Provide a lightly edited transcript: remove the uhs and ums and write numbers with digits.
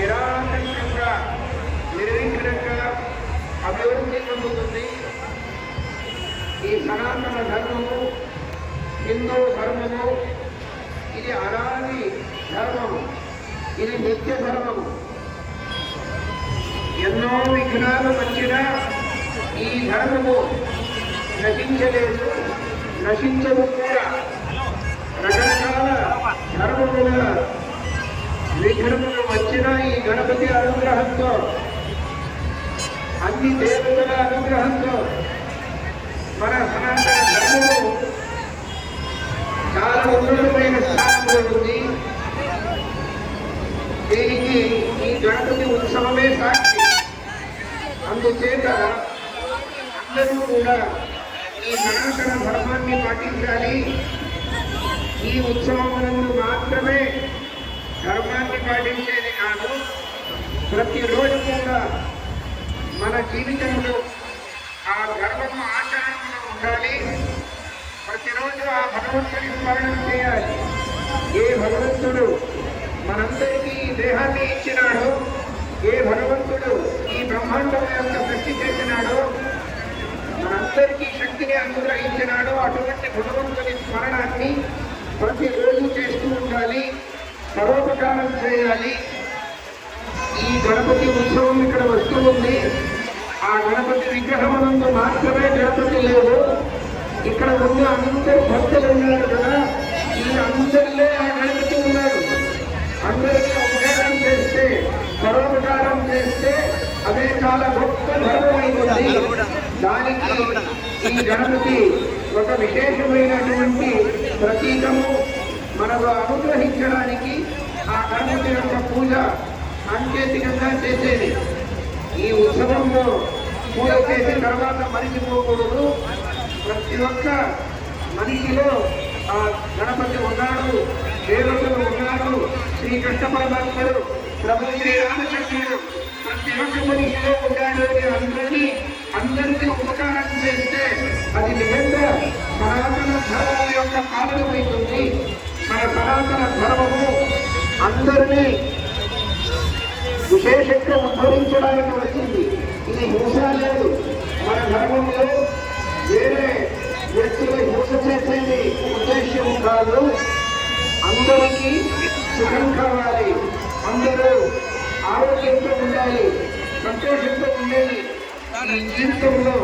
నిరాటంకంగా నిర్విఘ్నంగా అభివృద్ధి చెందుతుంది. ఈ సనాతన ధర్మము, హిందూ ధర్మము ఇది అనాది ధర్మము, ఇది నిత్య ధర్మము. ఎన్నో విఘ్నాలు వచ్చినా ఈ ధర్మము నశించలేదు, నశించదు కూడా. రకరకాల ధర్మముల విఘ్నములు వచ్చిన ఈ గణపతి అనుగ్రహంతో, అన్ని దేవతల అనుగ్రహంతో మన సనాతన ధర్మము చాలా ఉన్నతమైన స్థానంలో ఉంది. దీనికి ఈ గణపతి ఉత్సవమే సాక్షి. అందుచేత అందరూ కూడా ఈ సనాతన ధర్మాన్ని పాటించాలి. ఈ ఉత్సవమునందు మాత్రమే ధర్మాన్ని పాటించేది కాదు, ప్రతిరోజు కూడా మన జీవితంలో ఆ ధర్మము ఆచరణలో ఉండాలి. ప్రతిరోజు ఆ భగవంతుని స్మరణ చేయాలి. ఏ భగవంతుడు మనందరికీ ఈ దేహాన్ని ఇచ్చినాడో, ఏ భగవంతుడు ఈ బ్రహ్మాండం యొక్క సృష్టి చేసినాడో, మనందరికీ శక్తిని అనుగ్రహించినాడో అటువంటి భగవంతుని స్మరణాన్ని ప్రతిరోజు చేస్తూ ఉండాలి, పరోపకారం చేయాలి. ఈ గణపతి ఉత్సవం ఇక్కడ వస్తూ ఉంది. ఆ గణపతి విగ్రహమునందు మాత్రమే గణపతి లేదు, ఇక్కడ ఉన్న అందరూ భక్తులు ఉన్నారు కదా, ఈ అందరిలో ఆ గణపతి ఉన్నాడు. అందరికీ ఉపకారం చేస్తే, పరోపకారం చేస్తే అదే చాలా గొప్ప ధర్మం అవుతుంది. దానికి ఈ గణపతి ఒక విశేషమైనటువంటి ప్రతీకము. మనకు అనుగ్రహించడానికి ఆ గణపతి యొక్క పూజ సాంకేతికంగా చేసేది. ఈ ఉత్సవంలో పూజ చేసిన తర్వాత మరిచిపోకూడదు. ప్రతి ఒక్క మనిషిలో ఆ గణపతి ఉన్నాడు, దేవతలు ఉన్నారు, శ్రీకృష్ణ పరమాత్ముడు, ప్రభు శ్రీరామచంద్రుడు ప్రతి ఒక్క మనిషిలో ఉన్నాడు. అందరికీ ఉపకారం చేస్తే అది నిజంగా సనాతన ధర్మం యొక్క కారణమవుతుంది. మన సనాతన ధర్మము అందరినీ విశేషంగా ఉద్ధరించడానికి వచ్చింది. ఇది హింస లేదు. మన ధర్మంలో వేరే వ్యక్తులు హింస చేసేది ఉద్దేశ్యం కాదు. అందరికీ సుఖం కావాలి, అందరూ ఆరోగ్యంతో ఉండాలి, సంతోషంతో ఉండేది ఈ జీవితంలో.